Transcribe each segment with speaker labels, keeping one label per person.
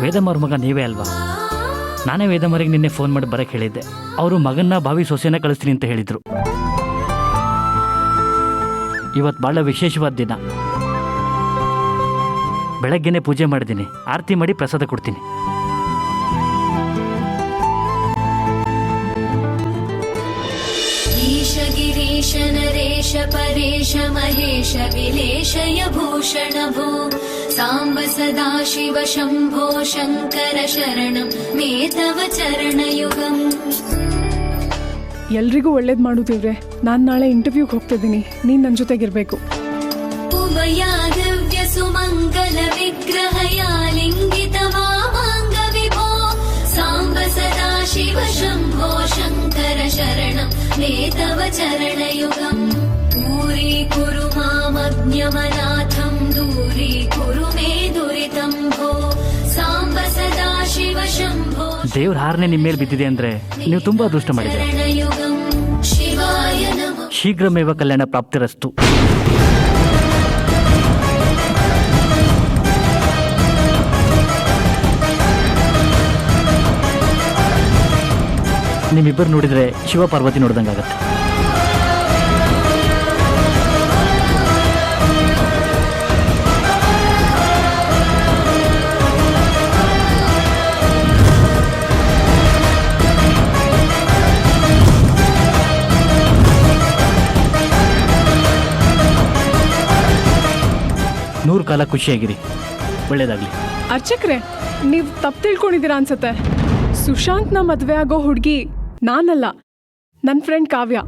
Speaker 1: ವೇದಮ್ಮ ಅವ್ರ ಮಗ ನೀವೇ ಅಲ್ವಾ? ನಾನೇ ವೇದಮ್ಮರಿಗೆ ನಿನ್ನೆ ಫೋನ್ ಮಾಡಿ ಬರಕ್ಕೆ ಹೇಳಿದ್ದೆ. ಅವರು ಮಗನ್ನ ಭಾವಿ ಸೊಸೆನ ಕಳಿಸ್ತೀನಿ ಅಂತ ಹೇಳಿದರು. ಇವತ್ತು ಭಾಳ ವಿಶೇಷವಾದ ದಿನ. ಬೆಳಗ್ಗೆನೆ ಪೂಜೆ ಮಾಡಿದ್ದೀನಿ, ಆರತಿ ಮಾಡಿ ಪ್ರಸಾದ ಕೊಡ್ತೀನಿ.
Speaker 2: ಈಶ ಗಿರೀಶ ನರೇಶ ಪರೇಶ ಮಹೇಶ ವಿಲೇಶಯ ಭೂಷಣ ಭೋ ಸಾಂಬ ಸದಾ ಶಿವ ಶಂಭೋ ಶಂಕರ ಶರಣಂ ಮೇ ತವ ಚರಣಯುಗಂ.
Speaker 3: ಎಲ್ರಿಗೂ ಒಳ್ಳೇದು ಮಾಡುತ್ತಿವ್ರೆ. ನಾನು ನಾಳೆ ಇಂಟರ್ವ್ಯೂಗೆ ಹೋಗ್ತಿದ್ದೀನಿ, ನೀನು ನನ್ನ ಜೊತೆಗಿರ್ಬೇಕು.
Speaker 2: ಉಭಯಾ ದಿವ್ಯ ಸುಮಂಗಲ ವಿಗ್ರಹಯ ಲಿಂಗಿತ ವಾಮಾಂಗ ವಿಭೋ ಸಾಂಬ ಸದಾ ಶಿವ ಶಂಭೋ ಶಂಕರ ಶರಣಂ ಮೇ ತವ ಚರಣಯುಗಂ. ಪೂರಿ ಕುರು ಮಾಮಜ್ಞಮನಾಥಂ ದೂರಿ ಕುರು ಮೇ ದುರಿತಂ ಭೋ ಸಾಂಬ ಸದಾ ಶಿವ ಶಂಭೋ.
Speaker 1: ದೇವ್ರ ಹಾರನೆ ನಿಮ್ಮ ಮೇಲೆ ಬಿದ್ದಿದೆ ಅಂದರೆ ನೀವು ತುಂಬ ಅದೃಷ್ಟ ಮಾಡಿದ್ದೀರ.
Speaker 2: ಶರಣಯುಗಂ ಶಿವಾಯ ನಮಃ.
Speaker 1: ಶೀಘ್ರಮೇವ ಕಲ್ಯಾಣ ಪ್ರಾಪ್ತಿರಸ್ತು. ನಿಮ್ಮಿಬ್ಬರು ನೋಡಿದರೆ ಶಿವ ಪಾರ್ವತಿ ನೋಡ್ದಂಗಾಗತ್ತೆ. ನೂರು ಕಾಲ ಖುಷಿಯಾಗಿರಿ. ಒಳ್ಳೇದಾಗಲಿ.
Speaker 3: ಅರ್ಚಕ್ರೆ, ನೀವು ತಪ್ಪು ತಿಳ್ಕೊಂಡಿದ್ದೀರಾ ಅನ್ಸತ್ತೆ. ಸುಶಾಂತ್ನ ಮದುವೆ ಆಗೋ ಹುಡುಗಿ ನಾನಲ್ಲ, ನನ್ನ ಫ್ರೆಂಡ್ ಕಾವ್ಯ.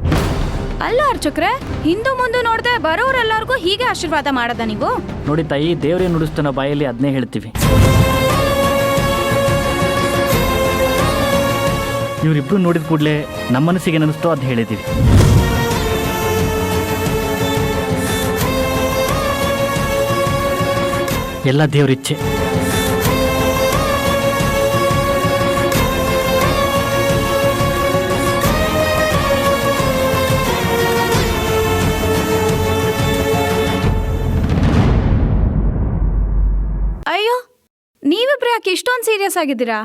Speaker 4: ಅಲ್ಲ ಅರ್ಚಕ್ರೆ, ಹಿಂದೂ ಮುಂದೆ ನೋಡ್ದೆ ಬರೋರೆಲ್ಲರಿಗೂ ಹೀಗೆ ಆಶೀರ್ವಾದ ಮಾಡದ ನೀವು?
Speaker 1: ನೋಡಿ ತಾಯಿ, ದೇವರೇ ನುಡಿಸ್ತಾನ ಬಾಯಲ್ಲಿ ಅದನ್ನೇ ಹೇಳ್ತೀವಿ. ಇವರಿಬ್ರು ನೋಡಿದ ಕೂಡಲೇ ನಮ್ಮ ಮನಸ್ಸಿಗೆ ಏನಿಸ್ತೋ ಅದು ಹೇಳಿದ್ದೀವಿ. ಎಲ್ಲ ದೇವರಿಚ್ಛೆ.
Speaker 4: ಅಯ್ಯೋ, ನೀವಿಬ್ರು ಯಾಕೆ ಇಷ್ಟೊಂದು ಸೀರಿಯಸ್ ಆಗಿದ್ದೀರಾ?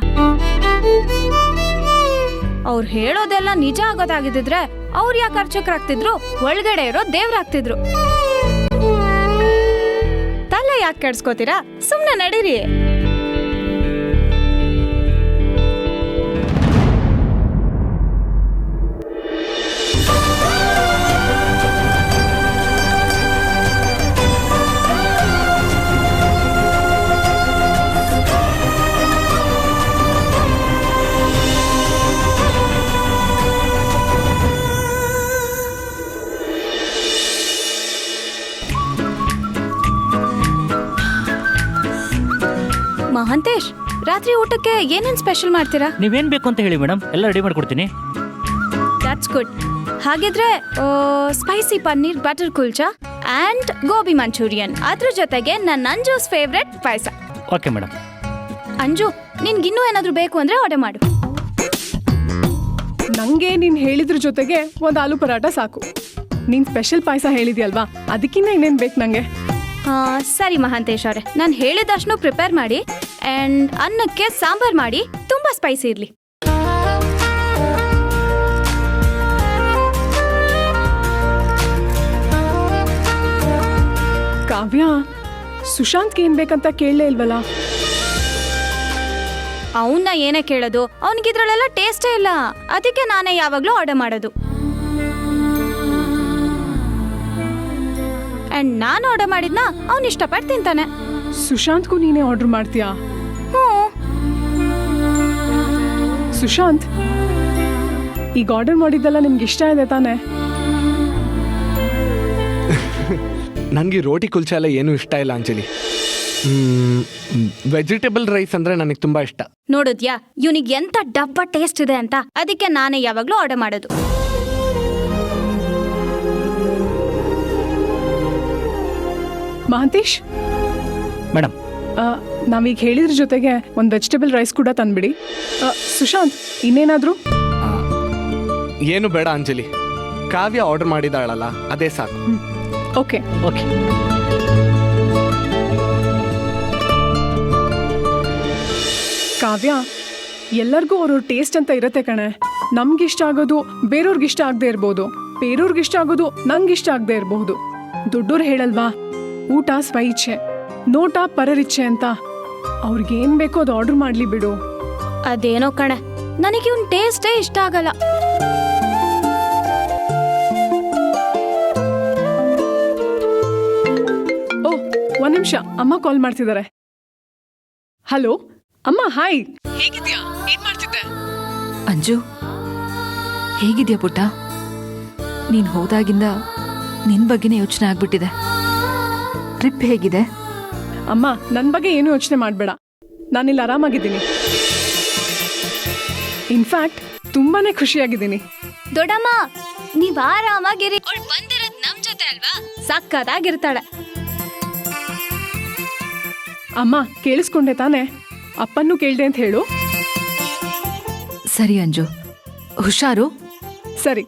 Speaker 4: ಅವ್ರು ಹೇಳೋದೆಲ್ಲ ನಿಜ ಆಗೋದಾಗಿದ್ದಿದ್ರೆ ಅವ್ರು ಯಾಕೆ ಅರ್ಚಕರಾಗ್ತಿದ್ರು? ಒಳಗಡೆ ಇರೋ ದೇವ್ರಾಗ್ತಿದ್ರು. ತಲೆ ಯಾಕೆ ಕೆಡ್ಸ್ಕೋತೀರಾ? ಸುಮ್ನೆ ನಡೀರಿ. ಮಹಾಂತೇಶ್, ರಾತ್ರಿ ಊಟಕ್ಕೆ ಏನೇನ್ ಸ್ಪೆಷಲ್ ಮಾಡ್ತೀರಾ?
Speaker 1: ನೀವೇನು ಬೇಕು ಅಂತ ಹೇಳಿ ಮೇಡಮ್, ಎಲ್ಲ ರೆಡಿ ಮಾಡ್ಕೊಡ್ತೀನಿ.
Speaker 4: That's good. ಹಾಗಿದ್ರೆ spicy paneer butter kulcha and gobi manchurian. ಅದ್ರ ಜೊತೆಗೆ ನನ್ನ ಅಂಜೂಸ್ ಫೇವ್ರೆಟ್ ಪಾಯಸ.
Speaker 1: Okay madam.
Speaker 4: ಅಂಜು, ನಿನ್ಗಿನ್ನೂ ಏನಾದರೂ ಬೇಕು ಅಂದ್ರೆ ಆರ್ಡರ್ ಮಾಡು.
Speaker 3: ನನಗೆ ನೀನು ಹೇಳಿದ್ರ ಜೊತೆಗೆ ಒಂದು ಆಲೂ ಪರಾಟ ಸಾಕು. ನೀನು ಸ್ಪೆಷಲ್ ಪಾಯಸ ಹೇಳಿದ್ಯಲ್ವಾ, ಅದಕ್ಕಿಂತ ಇನ್ನೇನು ಬೇಕು ನನಗೆ?
Speaker 4: ಸರಿ ಮಹಾಂತೇಶ್ ಅವರೇ, ನಾನು ಹೇಳಿದಷ್ಟು ಪ್ರಿಪೇರ್ ಮಾಡಿ ಅಂಡ್ ಅನ್ನಕ್ಕೆ ಸಾಂಬಾರ್ ಮಾಡಿ ತುಂಬಾ ಸ್ಪೈಸಿ ಇರಲಿ.
Speaker 3: ಕಾವ್ಯ, ಸುಶಾಂತ್ಗೆ ಏನ್ ಬೇಕಂತ ಕೇಳಲೇ ಇಲ್ವಲ್ಲ?
Speaker 4: ಅವನ್ನ ಏನೇ ಕೇಳೋದು, ಅವನಿಗಿದ್ರಲ್ಲೆಲ್ಲ ಟೇಸ್ಟೇ ಇಲ್ಲ. ಅದಕ್ಕೆ ನಾನೇ ಯಾವಾಗಲೂ ಆರ್ಡರ್ ಮಾಡೋದು. ಅಂಡ್ ನಾನು ಆರ್ಡರ್ ಮಾಡಿದ್ನ ಅವ್ನು ಇಷ್ಟಪಟ್ಟು ತಿಂತಾನೆ.
Speaker 3: ಸುಶಾಂತ್ಗೂ ನೀನೇ ಆರ್ಡರ್ ಮಾಡ್ತೀಯಾ? ಸುಶಾಂತ್, ಈಗ ಆರ್ಡರ್ ಮಾಡಿದ್ದೆಲ್ಲ ನಿಮ್ಗೆ ಇಷ್ಟ ಇದೆ ತಾನೆ?
Speaker 5: ನನಗೆ ರೋಟಿ ಕುಲ್ಚಾ ಎಲ್ಲ ಏನೂ ಇಷ್ಟ ಇಲ್ಲ ಅಂಜಲಿ. ವೆಜಿಟೇಬಲ್ ರೈಸ್ ಅಂದರೆ ನನಗೆ ತುಂಬ ಇಷ್ಟ.
Speaker 4: ನೋಡಿದ್ಯಾ, ಇವನಿಗೆ ಎಂತ ಡಬ್ಬ ಟೇಸ್ಟ್ ಇದೆ ಅಂತ. ಅದಕ್ಕೆ ನಾನೇ ಯಾವಾಗಲೂ ಆರ್ಡರ್ ಮಾಡೋದು.
Speaker 3: ಮಹಂತೇಶ್
Speaker 1: ಮೇಡಮ್,
Speaker 3: ನಾವೀಗ ಹೇಳಿದ್ರ ಜೊತೆಗೆ ಒಂದು ವೆಜಿಟೇಬಲ್ ರೈಸ್ ಕೂಡ ತಂದ್ಬಿಡಿ. ಸುಶಾಂತ್, ಇನ್ನೇನಾದರೂ?
Speaker 5: ಏನು ಬೇಡ ಅಂಜಲಿ, ಕಾವ್ಯ ಆರ್ಡರ್ ಮಾಡಿದಾಳಲ್ಲ ಅದೇ ಸಾಕು.
Speaker 3: ಓಕೆ ಕಾವ್ಯ, ಎಲ್ಲರಿಗೂ ಅವ್ರವ್ರ ಟೇಸ್ಟ್ ಅಂತ ಇರತ್ತೆ ಕಣೆ. ನಮ್ಗಿಷ್ಟ ಆಗೋದು ಬೇರೆಯವ್ರಿಗಿಷ್ಟ ಆಗದೆ ಇರ್ಬೋದು, ಬೇರೆಯವ್ರಿಗಿಷ್ಟ ಆಗೋದು ನಂಗಿಷ್ಟ ಆಗದೆ ಇರಬಹುದು. ದೊಡ್ಡೋರು ಹೇಳಲ್ವಾ, ಊಟ ಸ್ವಇಚ್ಛೆ, ನೋಟ ಪರರಿಚ್ಛೆ ಅಂತ. ಅವ್ರಿಗೇನ್ ಬೇಕೋ ಅದು ಆರ್ಡರ್ ಮಾಡ್ಲಿ ಬಿಡು.
Speaker 4: ಅದೇನೋ ಕಣೆ, ನನಗೆ ಇವ್ನ ಟೇಸ್ಟೇ ಇಷ್ಟ ಆಗಲ್ಲ.
Speaker 3: ಓ, ಒಂದ್ ನಿಮಿಷ, ಅಮ್ಮ ಕಾಲ್ ಮಾಡ್ತಿದ್ದಾರೆ. ಹಲೋ ಅಮ್ಮ, ಹಾಯ್. ಹೇಗಿದ್ಯಾ? ಏನ್ ಮಾಡ್ತಿದ್ದೆ?
Speaker 6: ಅಂಜು, ಹೇಗಿದ್ಯಾ ಪುಟ್ಟ? ನೀನ್ ಹೋದಾಗಿಂದ ನಿನ್ ಬಗ್ಗೆನೇ ಯೋಚನೆ ಆಗ್ಬಿಟ್ಟಿದೆ. ಟ್ರಿಪ್ ಹೇಗಿದೆ?
Speaker 3: ಅಮ್ಮ, ನನ್ ಬಗ್ಗೆ ಏನು ಯೋಚನೆ ಮಾಡ್ಬೇಡ, ನಾನಿಲ್ಲಿ ಆರಾಮಾಗಿದ್ದೀನಿ. ಇನ್ಫ್ಯಾಕ್ಟ್ ತುಂಬಾನೇ ಖುಷಿಯಾಗಿದ್ದೀನಿ.
Speaker 4: ದೊಡ್ಡಮ್ಮ, ನೀವ್ ಆರಾಮಾಗಿರಿ. ಅವ್ಳು ಬಂದಿರೋದ್ ನಮ್ ಜೊತೆ ಅಲ್ವಾ, ಸಕ್ಕತ್ತಾಗಿರ್ತಾಳೆ.
Speaker 3: ಅಮ್ಮ, ಕೇಳಿಸ್ಕೊಂಡೆ ತಾನೆ? ಅಪ್ಪನ್ನೂ ಕೇಳ್ದೆ ಅಂತ ಹೇಳು.
Speaker 6: ಸರಿ ಅಂಜು, ಹುಷಾರು.
Speaker 3: ಸರಿ.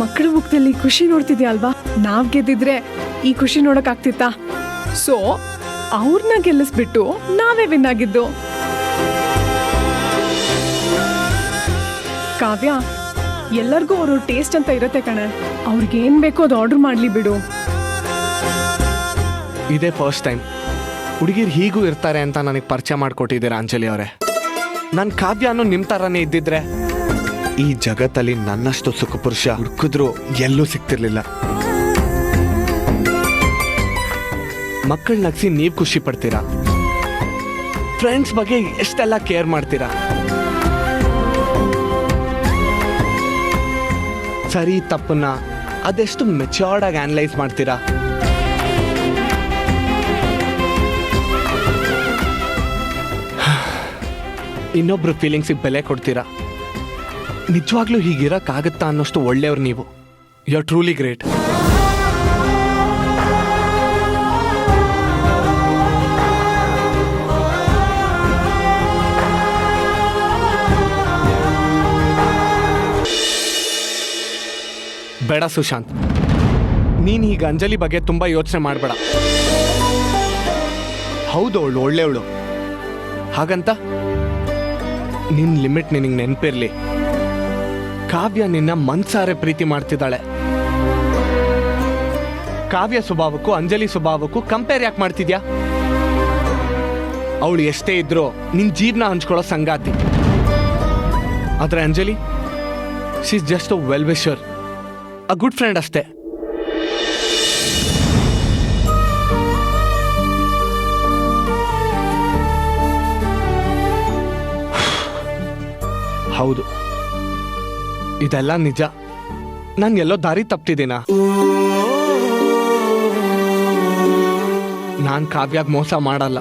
Speaker 3: ಮಕ್ಕಳ ಮುಖದಲ್ಲಿ ಖುಷಿ ನೋಡ್ತಿದ್ಯಾ ಅಲ್ವಾ? ನಾವ್ ಗೆದ್ದಿದ್ರೆ ಈ ಖುಷಿ ನೋಡಕ್ ಆಗ್ತಿತ್ತಾ? ಸೊ ಅವ್ರನ್ನ ಗೆಲ್ಲಿಸ್ಬಿಟ್ಟು ನಾವೇ ವಿನ್ ಆಗಿದ್ದು. ಕಾವ್ಯ, ಎಲ್ಲರಿಗೂ ಅವ್ರವ್ರ ಟೇಸ್ಟ್ ಅಂತ ಇರತ್ತೆ ಕಣೆ. ಅವ್ರಿಗೇನ್ ಬೇಕೋ ಅದು ಆರ್ಡರ್ ಮಾಡ್ಲಿ ಬಿಡು.
Speaker 5: ಇದೇ ಫಸ್ಟ್ ಟೈಮ್ ಹುಡುಗಿರು ಹೀಗೂ ಇರ್ತಾರೆ ಅಂತ ನನಗೆ ಪರಿಚಯ ಮಾಡಿಕೊಟ್ಟಿದ್ದೀರಾ ಅಂಜಲಿ ಅವರೇ. ನನ್ನ ಕಾವ್ಯ ಅನ್ನೋ ನಿಮ್ಮ ಥರನೇ ಇದ್ದಿದ್ರೆ ಈ ಜಗತ್ತಲ್ಲಿ ನನ್ನಷ್ಟು ಸುಖಪುರುಷ ಹುಡುಕಿದ್ರು ಎಲ್ಲೂ ಸಿಗ್ತಿರ್ಲಿಲ್ಲ. ಮಕ್ಕಳು ನಗಿಸಿ ನೀವು ಖುಷಿ ಪಡ್ತೀರಾ, ಫ್ರೆಂಡ್ಸ್ ಬಗ್ಗೆ ಎಷ್ಟೆಲ್ಲ ಕೇರ್ ಮಾಡ್ತೀರಾ, ಸರಿ ತಪ್ಪನ್ನ ಅದೆಷ್ಟು ಮೆಚ್ಯೂರ್ಡ್ ಆಗಿ ಅನಲೈಸ್ ಮಾಡ್ತೀರಾ. ಇನ್ನೊಬ್ರು ಫೀಲಿಂಗ್ಸಿಗೆ ಬೆಲೆ ಕೊಡ್ತೀರಾ. ನಿಜವಾಗ್ಲೂ ಹೀಗಿರಕ್ಕಾಗತ್ತಾ ಅನ್ನೋಷ್ಟು ಒಳ್ಳೆಯವ್ರು ನೀವು. You are truly great. ಬೇಡ ಸುಶಾಂತ್, ನೀನು ಈಗ ಅಂಜಲಿ ಬಗ್ಗೆ ತುಂಬ ಯೋಚನೆ ಮಾಡಬೇಡ. ಹೌದು, ಅವಳು ಒಳ್ಳೆಯವಳು. ಹಾಗಂತ ನಿನ್ನ ಲಿಮಿಟ್ ನಿನಗೆ ನೆನಪಿರ್ಲಿ. ಕಾವ್ಯ ನಿನ್ನ ಮನ್ಸಾರೆ ಪ್ರೀತಿ ಮಾಡ್ತಿದ್ದಾಳೆ. ಕಾವ್ಯ ಸ್ವಭಾವಕ್ಕೂ ಅಂಜಲಿ ಸ್ವಭಾವಕ್ಕೂ ಕಂಪೇರ್ ಯಾಕೆ ಮಾಡ್ತಿದ್ಯಾ? ಅವಳು ಎಷ್ಟೇ ಇದ್ರೂ ನಿನ್ನ ಜೀವನ ಹಂಚ್ಕೊಳ್ಳೋ ಸಂಗಾತಿ. ಆದ್ರೆ Anjali, she is just a well wisher, a good friend ಅಷ್ಟೇ. ಹೌದು, ಇದೆಲ್ಲ ನಿಜ. ನಾನು ಎಲ್ಲೋ ದಾರಿ ತಪ್ಪಿದ್ದೀನಾ? ನಾನು ಕಾವ್ಯಾಗ ಮೋಸ ಮಾಡಲ್ಲ.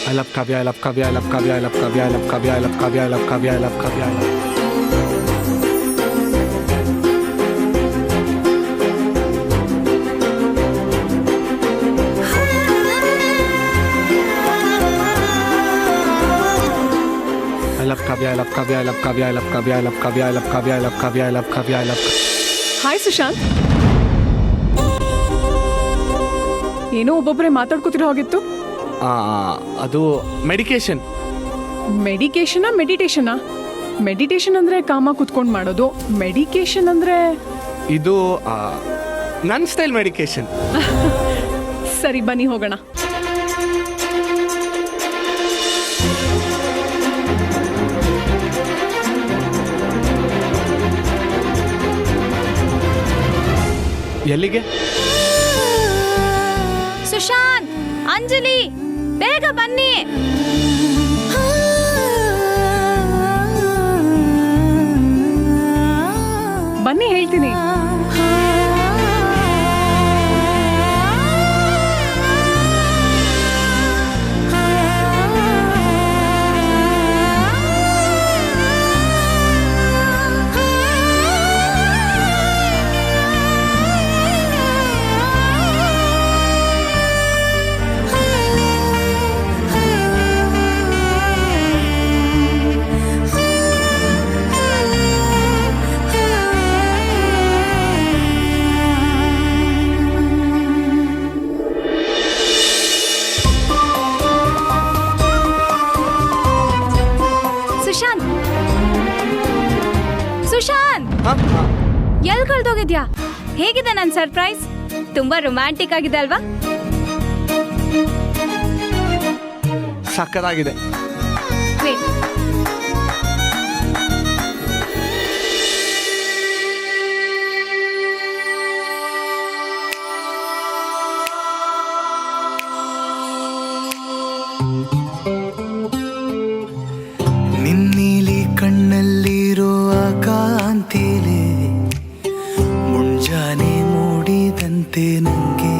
Speaker 5: I love Kavya, I love Kavya, I love Kavya, I love Kavya, I love Kavya, I love Kavya, I love Kavya, I love Kavya, I love Kavya. I love Kavya, I love Kavya, I love Kavya, I love Kavya, I love Kavya, I love Kavya, I love Kavya, I love Kavya, I love Kavya.
Speaker 3: Hi Sushant. ಏನೋ ಒಬ್ಬೊಬ್ಬರೇ ಮಾತಾಡ್ಕೋತಿರೋ ಹೋಗಿತ್ತು.
Speaker 5: ಅದು medication.
Speaker 3: ಮೆಡಿಕೇಶನಾ ಮೆಡಿಟೇಷನಾ? Meditation ಅಂದ್ರೆ ಕಾಮ ಕುತ್ಕೊಂಡು ಮಾಡೋದು, medication ಅಂದ್ರೆ
Speaker 5: ಇದು ನನ್ನ ಸ್ಟೈಲ್ ಮೆಡಿಕೇಶನ್.
Speaker 3: ಸರಿ, ಬನ್ನಿ ಹೋಗೋಣ.
Speaker 5: ಎಲ್ಲಿಗೆ?
Speaker 4: ಸುಶಾಂತ್, ಅಂಜಲಿ, ಬೇಗ ಬನ್ನಿ.
Speaker 3: ಹೇಳ್ತೀನಿ.
Speaker 4: ಸುಶಾಂತ್ ಸುಶಾಂತ್ ಎಲ್ ಕಳ್ದೋಗಿದ್ಯಾ? ಹೇಗಿದೆ ನನ್ನ ಸರ್ಪ್ರೈಸ್? ತುಂಬಾ ರೊಮ್ಯಾಂಟಿಕ್ ಆಗಿದೆ ಅಲ್ವಾ?
Speaker 5: ಸಕ್ಕತ್ತಾಗಿದೆ.
Speaker 4: Wait.
Speaker 7: ನಿನ್ನೀಲಿ ಕಣ್ಣಲ್ಲಿರೋ ಕಾಂತಿಲೆ ಮುಂಜಾನೆ ಮೂಡಿದಂತೆ ನಂಗೆ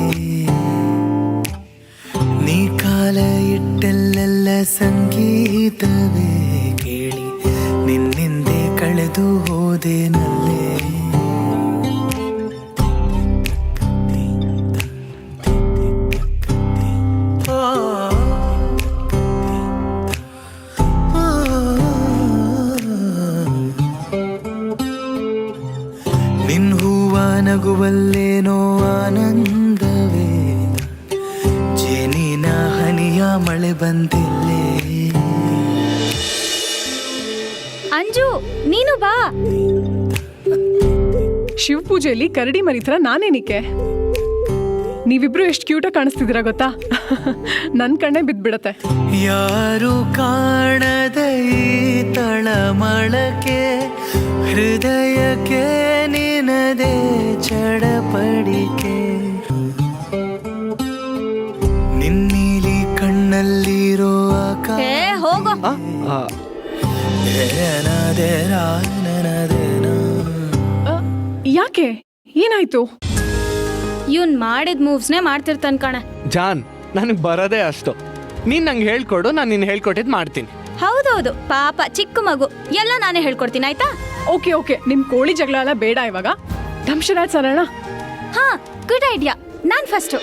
Speaker 7: ನೀ ಕಾಲ ಇಟ್ಟಲ್ಲೆಲ್ಲ ಸಂಗೀತವೇ ಕೇಳಿ ನಿನ್ನಿಂದೆ ಕಳೆದು ಹೋದೆ ನಲ್ಲೇ. ನಿನ್ ಹೂವ ನಗುವಲ್ಲೇನೋ ಆನಂದವೇ, ಜೇನಿನ ಹನಿಯ ಮಳೆ ಬಂದಿಲ್ಲೇ.
Speaker 4: ಅಂಜು ನೀನು ಬಾ.
Speaker 3: ಶಿವ ಪೂಜೆಯಲ್ಲಿ ಕರಡಿ ಮರಿತ್ರ ನಾನೇನಿಕೆ? ನೀವಿಬ್ರು ಎಷ್ಟು ಕ್ಯೂಟಾಗಿ ಕಾಣಿಸ್ತಿದ್ದೀರಾ ಗೊತ್ತಾ? ನನ್ನ ಕಣ್ಣೇ ಬಿದ್ದ್ಬಿಡತ್ತೆ.
Speaker 7: ಯಾರು ಕಾಣದ ಈ ತಳಮಳಕೆ, ಹೃದಯಕ್ಕೆ ನಿನದೇ ಚಡಪಡಿಕೆ. ನಿನ್ನೀಲಿ ಕಣ್ಣಲ್ಲಿರೋ
Speaker 4: ಏ ಹೋಗೋ.
Speaker 3: ಯಾಕೆ? ಏನಾಯ್ತು?
Speaker 4: ಇವ್ನ್ ಮಾಡಿದ ಮೂವ್ಸ್ನೇ ಮಾಡ್ತಿರ್ತಾನ ಕಣೆ.
Speaker 5: ಜಾನ್, ನನಗೆ ಬರೋದೇ ಅಷ್ಟು. ನೀನ್ ನಂಗೆ ಹೇಳ್ಕೊಡು, ನಾನು ನಿನ್ ಹೇಳ್ಕೊಟ್ಟಿದ್ ಮಾಡ್ತೀನಿ.
Speaker 4: ಹೌದೌದು, ಪಾಪ ಚಿಕ್ಕ ಮಗು, ಎಲ್ಲ ನಾನೇ ಹೇಳ್ಕೊಡ್ತೀನಿ ಆಯ್ತಾ?
Speaker 3: ಓಕೆ ಓಕೆ, ನಿಮ್ ಕೋಳಿ ಜಗಳ ಎಲ್ಲ ಬೇಡ ಇವಾಗ. ದಂಶರಾಜ್ ಸರಣ.
Speaker 4: ಹಾ, ಗುಡ್ ಐಡಿಯಾ. ನಾನ್ ಫಸ್ಟು.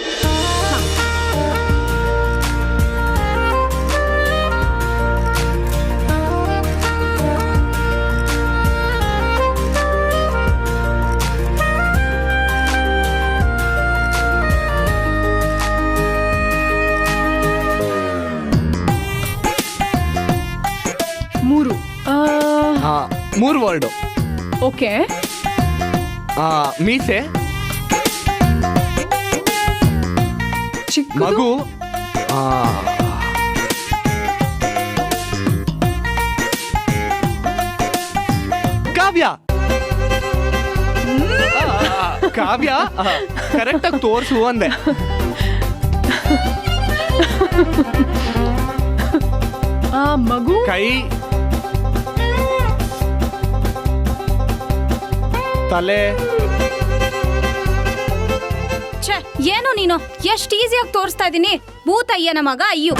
Speaker 5: ಮೂರು ವರ್ಡು.
Speaker 3: ಓಕೆ.
Speaker 5: ಮೀಸೆ,
Speaker 3: ಚಿಕ್ಕ
Speaker 5: ಮಗು, ಕಾವ್ಯ. ಕಾವ್ಯ ಕರೆಕ್ಟಾಗಿ ತೋರ್ಸು ಅಂದೆ.
Speaker 3: ಮಗು,
Speaker 5: ಕೈ, ತಲೆ.
Speaker 4: ಛೇ, ಏನು ನೀನು ಎಷ್ಟು ಈಸಿಯಾಗಿ ತೋರಿಸ್ತಾ ಇದೀನಿ. ಭೂತಯ್ಯನ ಮಗ ಅಯ್ಯು.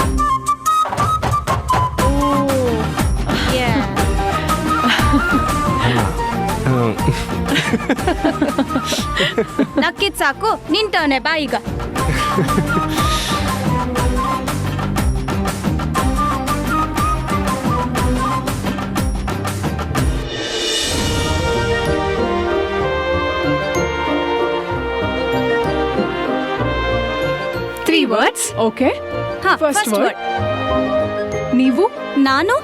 Speaker 4: ನಕ್ಕಿದ್ ಸಾಕು, ನಿಂತವನೆ ಬಾ ಈಗ.
Speaker 3: ವರ್ಡ್ಸ್. ಓಕೆ.
Speaker 4: ಹಾ,
Speaker 3: ಫಸ್ಟ್
Speaker 4: first
Speaker 3: ವರ್ಡ್. ನೀವು?
Speaker 4: ನಾನು.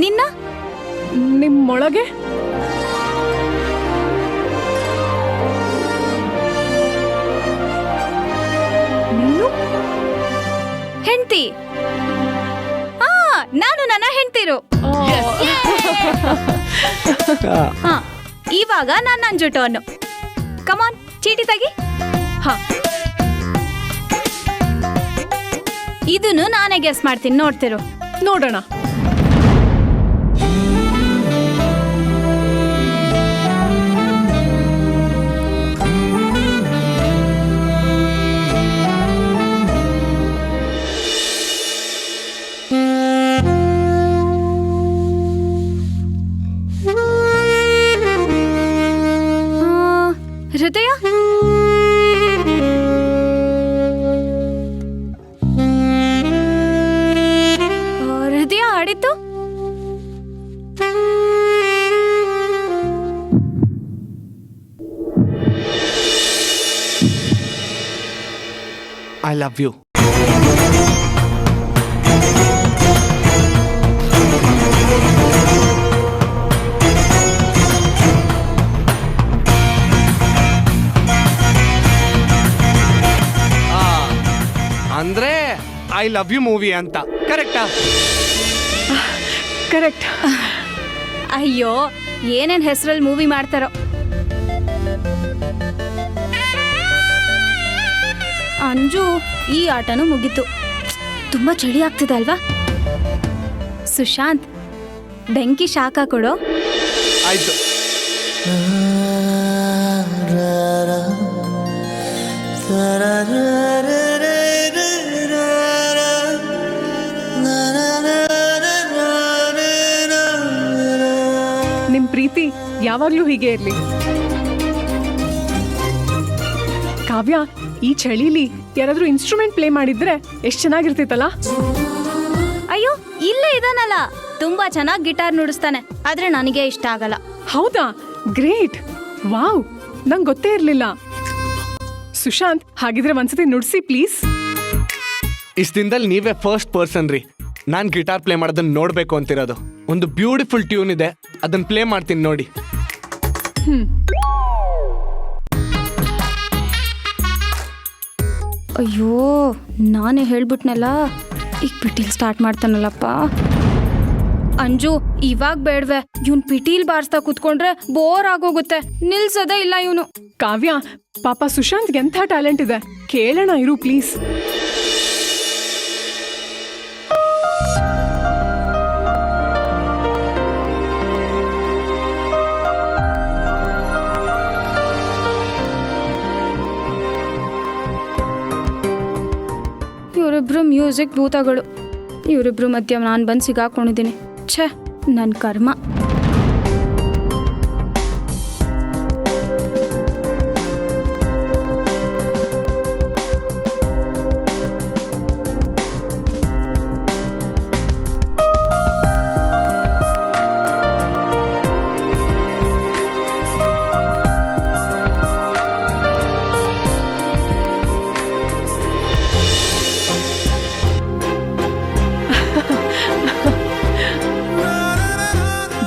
Speaker 4: ನಿನ್ನ?
Speaker 3: ನಿಮ್ಮೊಳಗೆ? ನೀನು?
Speaker 4: ಹೆಂಡ್ತಿ. ಹಾ, ನಾನು ನನ್ನ ಹೆಂಡ್ತಿರು. ಹಾ, ಇವಾಗ ನಾನು ಅಂಜು ಟರ್ನ್. ಕಮಾನ್, ಚೀಟಿ ತೆಗಿ. ಹಾ, ಇದನ್ನು ನಾನೇ ಗೆಸ್ ಮಾಡ್ತೀನಿ, ನೋಡ್ತಿರು.
Speaker 3: ನೋಡೋಣ.
Speaker 5: I love you. ಅಂದ್ರೆ ಐ ಲವ್ ಯು ಮೂವಿ ಅಂತ ಕರೆಕ್ಟಾ?
Speaker 3: ಕರೆಕ್ಟ್.
Speaker 4: ಅಯ್ಯೋ ಏನೇನ್ ಹೆಸರಲ್ಲಿ ಮೂವಿ ಮಾಡ್ತಾರೋ. ಅಂಜು ಈ ಆಟನೂ ಮುಗೀತು. ತುಂಬಾ ಚಳಿ ಆಗ್ತಿದೆ ಅಲ್ವಾ? ಸುಶಾಂತ್ ಬೆಂಕಿ ಶಾಖ ಕೊಡೋ.
Speaker 5: ಆಯ್ತು.
Speaker 3: ನಿಮ್ ಪ್ರೀತಿ ಯಾವಾಗ್ಲೂ ಹೀಗೆ ಇರ್ಲಿ. ಕಾವ್ಯ, ಈ ಚಳಿಲಿ ಯಾರಾದ್ರೂ ಇನ್ಸ್ಟ್ರೂಮೆಂಟ್ ಪ್ಲೇ ಮಾಡಿದ್ರೆ ಎಷ್ಟ್ ಚೆನ್ನಾಗಿರ್ತಿತ್ತಲ್ಲ.
Speaker 4: ಅಯ್ಯೋ ಇಲ್ಲೇ ಇದಾನಲ್ಲ, ತುಂಬಾ ಚೆನ್ನಾಗಿ ಗಿಟಾರ್ ನುಡಿಸ್ತಾನೆ, ಆದ್ರೆ ನನಗೆ ಇಷ್ಟ ಆಗಲ್ಲ.
Speaker 3: ಹೌದಾ? ಗ್ರೇಟ್. ವಾವ್, ನಂಗೆ ಗೊತ್ತೇ ಇರ್ಲಿಲ್ಲ. ಸುಶಾಂತ್, ಹಾಗಿದ್ರೆ ಒಂದ್ಸತಿ ನುಡ್ಸಿ ಪ್ಲೀಸ್.
Speaker 5: ಇಷ್ಟ ದಿನದಲ್ಲಿ ನೀವೇ ಫಸ್ಟ್ ಪರ್ಸನ್ ರೀ ನಾನು ಗಿಟಾರ್ ಪ್ಲೇ ಮಾಡೋದನ್ನ ನೋಡ್ಬೇಕು ಅಂತಿರೋದು. ಒಂದು ಬ್ಯೂಟಿಫುಲ್ ಟ್ಯೂನ್ ಇದೆ, ಅದನ್ನ ಪ್ಲೇ ಮಾಡ್ತೀನಿ ನೋಡಿ.
Speaker 4: ಅಯ್ಯೋ ನಾನೇ ಹೇಳ್ಬಿಟ್ನಲ್ಲ, ಈಗ ಪಿಟೀಲ್ ಸ್ಟಾರ್ಟ್ ಮಾಡ್ತಾನಲ್ಲಪ್ಪ. ಅಂಜು ಇವಾಗ ಬೇಡ್ವೆ, ಇವನ್ ಪಿಟೀಲ್ ಬಾರಿಸ್ತಾ ಕುತ್ಕೊಂಡ್ರೆ ಬೋರ್ ಆಗೋಗುತ್ತೆ, ನಿಲ್ಸೋದೇ ಇಲ್ಲ ಇವನು.
Speaker 3: ಕಾವ್ಯ, ಪಾಪ ಸುಶಾಂತ್ಗೆ ಎಂಥ ಟ್ಯಾಲೆಂಟ್ ಇದೆ, ಕೇಳೋಣ ಇರು ಪ್ಲೀಸ್.
Speaker 4: ಇವರಿಬ್ರು ಮ್ಯೂಸಿಕ್ ಭೂತಗಳು. ಇವರಿಬ್ರು ಮಧ್ಯ ನಾನು ಬಂದು ಸಿಗಾಕೊಂಡಿದ್ದೀನಿ. ಛೇ, ನನ್ನ ಕರ್ಮ.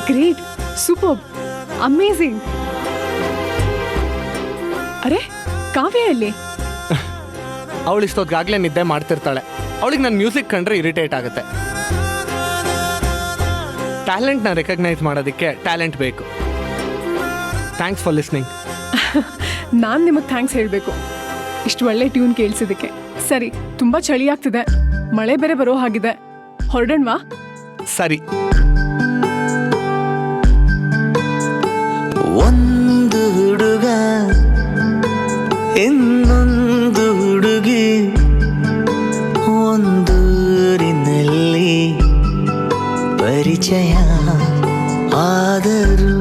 Speaker 3: Great, super, amazing. ಅರೆ, ಕಾವ್ಯ ಎಲ್ಲಿ?
Speaker 5: ಅವಳು ಇಷ್ಟೊತ್ತಿಗಾಗಲೇ ನಿದ್ದೆ ಮಾಡ್ತಿರ್ತಾಳೆ. ಅವಳಿಗೆ ನನ್ನ ಮ್ಯೂಸಿಕ್ ಕಂಡ್ರೆ ಇರಿಟೇಟ್ ಆಗುತ್ತೆ. ಟ್ಯಾಲೆಂಟ್ನ ರೆಕಗ್ನೈಸ್ ಮಾಡೋದಕ್ಕೆ ಟ್ಯಾಲೆಂಟ್ ಬೇಕು. Thanks for listening.
Speaker 3: ನಾನು ನಿಮಗೆ ಥ್ಯಾಂಕ್ಸ್ ಹೇಳಬೇಕು, ಇಷ್ಟು ಒಳ್ಳೆ ಟ್ಯೂನ್ ಕೇಳಿಸಿದ್ದಕ್ಕೆ. ಸರಿ, ತುಂಬ ಚಳಿ ಆಗ್ತಿದೆ, ಮಳೆ ಬೇರೆ ಬರೋ ಹಾಗಿದೆ, ಹೊರಡೋಣವಾ?
Speaker 5: ಸರಿ.
Speaker 7: ಒಂದು ಹುಡುಗ ಇನ್ನೊಂದು ಹುಡುಗಿ ಒಂದೂರಿನಲ್ಲಿ ಪರಿಚಯ ಆದರು.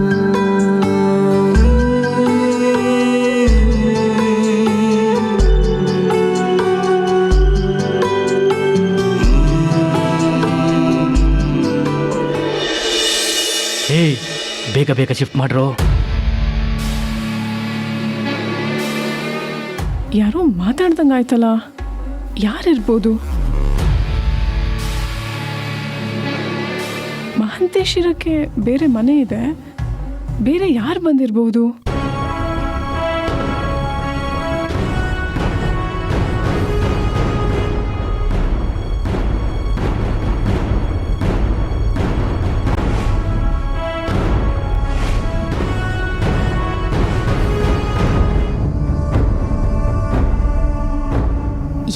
Speaker 1: ಏಯ್, ಬೇಗ ಬೇಗ ಶಿಫ್ಟ್ ಮಾಡ್ರೋ.
Speaker 3: ಯಾರೋ ಮಾತಾಡ್ದಂಗಾಯ್ತಲ್ಲ, ಯಾರಿರ್ಬೋದು? ಮಹಂತೇಶ್ ಇರಕ್ಕೆ ಬೇರೆ ಮನೆ ಇದೆ, ಬೇರೆ ಯಾರು ಬಂದಿರ್ಬೋದು?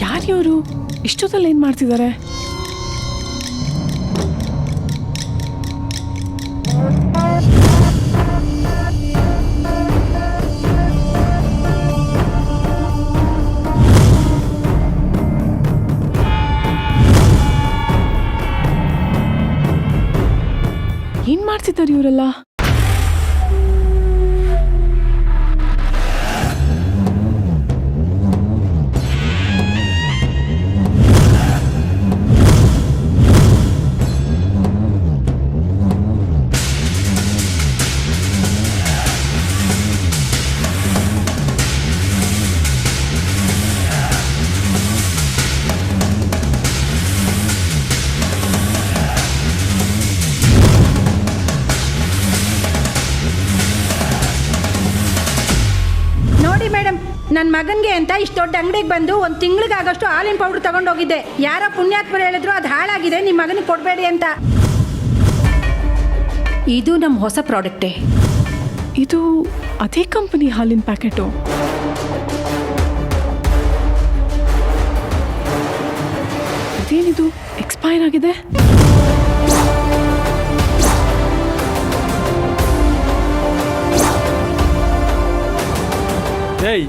Speaker 3: ಯಾರಿವರು? ಇಷ್ಟೊತ್ತಲ್ಲಿ ಏನ್ ಮಾಡ್ತಿದ್ದಾರೆ? ಏನ್ ಮಾಡ್ತಿದ್ದಾರೆ ಇವರೆಲ್ಲ?
Speaker 8: ನನ್ನ ಮಗನಿಗೆ ಅಂತ ಇಷ್ಟು ದೊಡ್ಡ ಅಂಗಡಿಗೆ ಬಂದು ಒಂದು ತಿಂಗಳಿಗಾಗಷ್ಟು ಹಾಲಿನ ಪೌಡರ್ ತಗೊಂಡೋಗಿದ್ದೆ. ಯಾರೋ ಪುಣ್ಯಾತ್ಮರು ಹೇಳಿದ್ರು ಅದು ಹಾಳಾಗಿದೆ, ನಿಮ್ಮ ಮಗನಿಗೆ ಕೊಡಬೇಡಿ ಅಂತ. ಇದು ನಮ್ಮ ಹೊಸ ಪ್ರಾಡಕ್ಟೇ.
Speaker 3: ಇದು ಅದೇ ಕಂಪನಿ ಹಾಲಿನ ಪ್ಯಾಕೆಟು. ಇದೇನಿದು ಎಕ್ಸ್ಪೈರ್ ಆಗಿದೆ?
Speaker 9: ಏಯ್